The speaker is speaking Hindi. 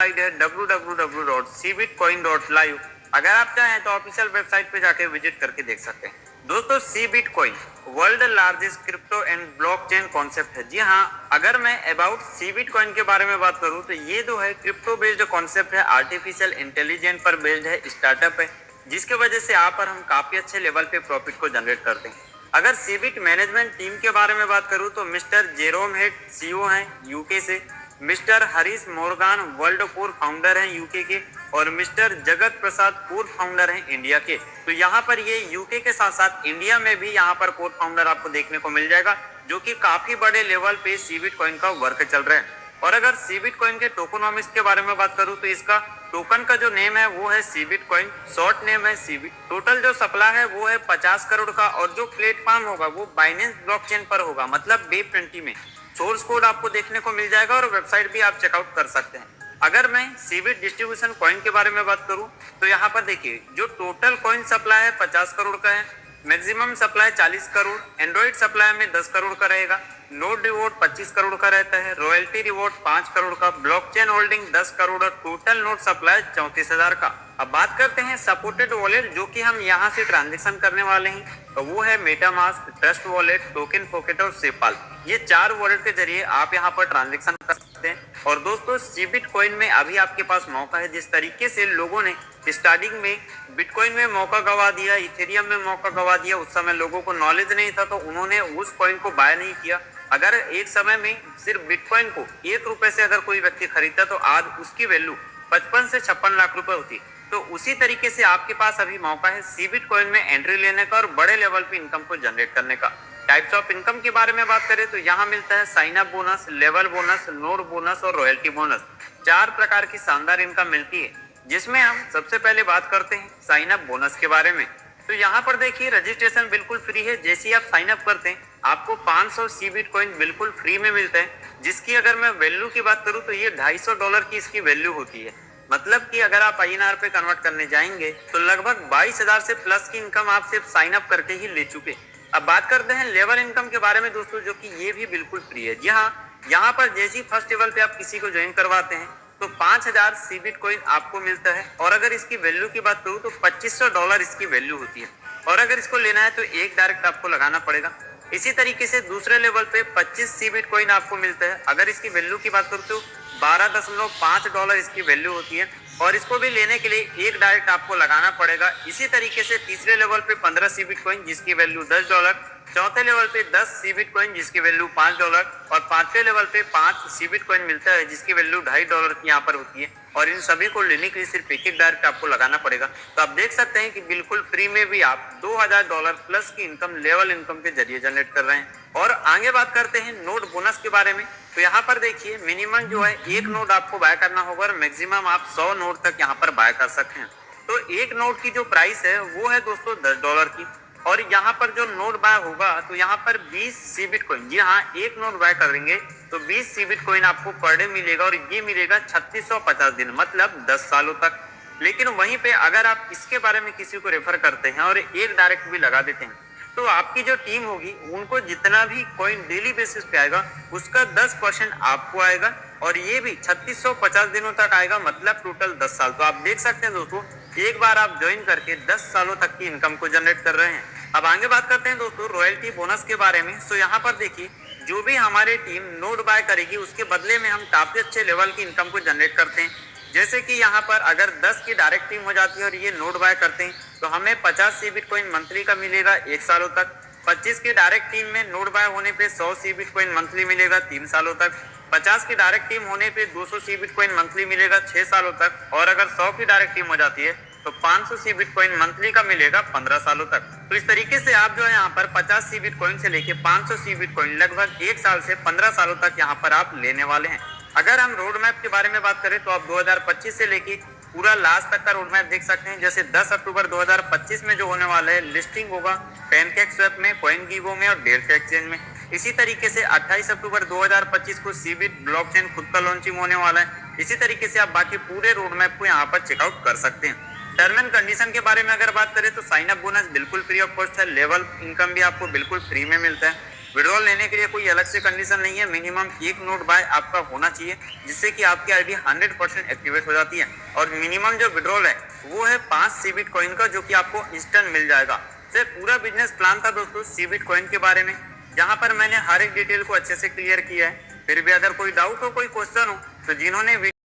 वेबसाइट है www.cbitcoin.live। अगर आप चाहें तो ऑफिशियल वेबसाइट पे जाके विजिट करके देख सकते हैं। दोस्तों, CBitcoin world largest crypto and blockchain concept है। जी हाँ, अगर मैं अबाउट सीबिटकॉइन के बारे में बात करूं तो ये जो है क्रिप्टो बेस्ड कॉन्सेप्ट है, आर्टिफिशियल इंटेलिजेंस पर बेस्ड है, स्टार्टअप है, जिसके वजह से यहाँ पर हम काफी अच्छे लेवल पे प्रॉफिट को जनरेट करते हैं। अगर सीबिट मैनेजमेंट टीम के बारे में बात करूं तो मिस्टर जेरोम हेड सीईओ हैं यूके से, mister Harish Morgan world core founder हैं यूके के, और mister Jagat Prasad core founder हैं इंडिया के। तो यहाँ पर ये यूके के साथ साथ इंडिया में भी यहाँ पर कोर फाउंडर आपको देखने को मिल जाएगा, जो कि काफी बड़े लेवल पे सीबिट कॉइन का वर्क चल रहा है। और अगर सीबिट कॉइन के टोकोनॉमिक्स के बारे में बात करूं तो इसका टोकन का जो नेम है वो है सीबिट कॉइन, शॉर्ट नेम है सीबिट। टोटल जो सप्लाई है वो है 50 करोड़ का, और जो प्लेटफॉर्म होगा वो बाइनेंस ब्लॉकचेन पर होगा, मतलब वेब20 में। सोर्स कोड आपको देखने को मिल जाएगा और वेबसाइट भी आप चेकआउट कर सकते हैं। अगर मैं सीबिट डिस्ट्रीब्यूशन कॉइन के बारे में बात करूं तो यहाँ पर देखिए, जो टोटल कॉइन सप्लाई है 50 करोड़ का है, maximum supply 40 crore, Android supply में 10 करोड़ का रहेगा, नोड रिवॉर्ड 25 करोड़ का रहता है, रॉयल्टी रिवॉर्ड 5 करोड़ का, ब्लॉकचेन होल्डिंग 10 करोड़ और टोटल नोड सप्लाई 34,000 का। अब बात करते हैं सपोर्टेड वॉलेट जो कि हम यहाँ से ट्रांजेक्शन करने वाले हैं, तो वो है MetaMask, trust wallet, token pocket और सेपाल। ये 4 वॉलेट के जरिए आप यहाँ पर ट्रांजेक्शन कर सकते हैं। और दोस्तों, सीबिट कॉइन में अभी आपके पास मौका है, जिस तरीके से लोगों ने स्टार्टिंग में बिटकॉइन में मौका गवा दिया, इथेरियम में मौका गवा दिया, उस समय लोगों को नॉलेज नहीं था तो उन्होंने उस कॉइन को बाय नहीं किया। अगर एक समय में सिर्फ बिटकॉइन को 1 रुपए से अगर कोई व्यक्ति खरीदता तो आज उसकी वैल्यू 55 से 56 लाख रुपए होती। तो उसी तरीके से आपके पास अभी मौका है सीबिट कॉइन में एंट्री लेने का और बड़े लेवल पे इनकम को जनरेट करने का। टाइप्स ऑफ इनकम के बारे में बात करें तो यहाँ मिलता है sign up bonus, level bonus, node bonus और रॉयल्टी बोनस। 4 प्रकार की शानदार इनकम मिलती है, जिसमें हम सबसे पहले बात करते हैं साइन अप बोनस के बारे में। तो यहाँ पर देखिए, रजिस्ट्रेशन बिल्कुल फ्री है। जैसे ही आप साइन अप करते हैं आपको 500 सीबिट कॉइन बिल्कुल फ्री में मिलता है, जिसकी अगर मैं वैल्यू की बात करूँ तो ये $250 की इसकी वैल्यू होती है। मतलब कि अगर आप INR पे कन्वर्ट करने जाएंगे तो लगभग 22,000 से प्लस की इनकम आप सिर्फ साइन अप करके ही ले चुके। अब बात करते हैं लेवल इनकम के बारे में दोस्तों, जो कि ये भी बिल्कुल फ्री है। जी हाँ, यहाँ पर जैसी फर्स्ट लेवल पे आप किसी को ज्वाइन करवाते हैं तो 5,000 सीबिट कॉइन आपको मिलता है, और अगर इसकी वैल्यू की बात करूँ तो $2,500 इसकी वैल्यू होती है। और अगर इसको लेना है तो एक डायरेक्ट आपको लगाना पड़ेगा। इसी तरीके से दूसरे लेवल पे 25 सीबिट कॉइन आपको मिलता है। अगर इसकी वैल्यू की बात करूँ तो $12.5 इसकी वैल्यू होती है, और इसको भी लेने के लिए एक डायरेक्ट आपको लगाना पड़ेगा। इसी तरीके से तीसरे लेवल पे 15 सीबिट कॉइन जिसकी वैल्यू $10, चौथे लेवल पे 10 सीबिट कॉइन जिसकी वैल्यू $5, और पांचवें लेवल पे 5 सीबिट कॉइन मिलता है जिसकी वैल्यू $2.5 की यहाँ पर होती है। और इन सभी को लेने के लिए सिर्फ एक डायरेक्ट आपको लगाना पड़ेगा। तो आप देख सकते हैं कि बिल्कुल फ्री में भी आप $2,000 प्लस की इनकम लेवल इनकम के जरिए जनरेट कर रहे हैं। और आगे बात करते हैं नोड बोनस के बारे में। तो यहाँ पर देखिए, मिनिमम जो है 1 नोड आपको बाय करना होगा और मैक्सिमम आप 100 नोड तक यहाँ पर बाय कर सकते हैं। तो एक नोड की जो प्राइस है वो है दोस्तों $10 की, और यहाँ पर जो नोड बाय होगा तो यहाँ पर 20 सीबिट कॉइन, जी हाँ, एक नोड बाय करेंगे तो 20 सीबिट कॉइन आपको पर डे मिलेगा, और ये मिलेगा 3650 दिन, मतलब 10 सालों तक। लेकिन वहीं पे अगर आप इसके बारे में किसी को रेफर करते हैं और एक डायरेक्ट भी लगा देते हैं तो आपकी जो टीम होगी उनको जितना भी कॉइन डेली बेसिस पे आएगा उसका 10% आपको आएगा, और ये भी 3650 दिनों तक आएगा, मतलब टोटल 10 साल। तो आप देख सकते हैं दोस्तों, एक बार आप ज्वाइन करके 10 सालों तक की इनकम को जनरेट कर रहे हैं। अब आगे बात करते हैं दोस्तों रॉयल्टी बोनस के बारे में। तो यहाँ पर देखिए, जो भी हमारी टीम नोड बाय करेगी उसके बदले में हम काफी अच्छे लेवल की इनकम को जनरेट करते हैं। जैसे कि यहाँ पर अगर 10 की डायरेक्ट टीम हो जाती है और ये नोड बाय करते हैं तो हमें 50 सीबिट कॉइन मंथली का मिलेगा 1 सालों तक। 25 की डायरेक्ट टीम में नोड बाय होने पे 100 सीबिट कॉइन मंथली मिलेगा 3 सालों तक। 50 की डायरेक्ट टीम होने पे 200 सीबिट कॉइन मंथली मिलेगा 6 सालों तक। और अगर 100 की डायरेक्ट टीम हो जाती है तो 500 सीबिट कॉइन मंथली का मिलेगा 15 सालों तक। तो इस तरीके से आप जो है यहाँ पर 50 सीबिट कॉइन से लेके 500 सीबिट कॉइन लगभग 1 साल से 15 सालों तक यहाँ पर आप लेने वाले हैं। अगर हम रोड मैप के बारे में बात करें तो आप 2025 से लेके पूरा लास्ट तक का रोड मैप देख सकते हैं। जैसे 10 अक्टूबर 2025 में जो होने वाला है, लिस्टिंग होगा पैनकेक स्वैप में, कॉइनगिवो में और डेल्टा एक्सचेंज में। इसी तरीके से 28 अक्टूबर 2025 को सीबिट ब्लॉकचेन खुद का लॉन्चिंग होने वाला है। इसी तरीके से आप बाकी पूरे रोड मैप को यहाँ पर चेकआउट कर सकते हैं। टर्म एंड कंडीशन के बारे में अगर बात करें तो साइन अप बोनस बिल्कुल फ्री ऑफ कॉस्ट है, लेवल इनकम भी आपको बिल्कुल फ्री में मिलता है। विड्रॉल लेने के लिए कोई अलग से कंडीशन नहीं है, मिनिमम एक नोट बाय आपका होना चाहिए जिससे कि आपकी आईडी 100% एक्टिवेट हो जाती है। और मिनिमम जो विड्रॉल है वो है 5 सीबिट कॉइन का, जो कि आपको इंस्टेंट मिल जाएगा। तो पूरा बिजनेस प्लान था दोस्तों सीबिट कॉइन के बारे में, जहां पर मैंने हर एक डिटेल को अच्छे से क्लियर किया है। फिर भी अगर कोई डाउट हो, कोई क्वेश्चन हो, तो जिन्होंने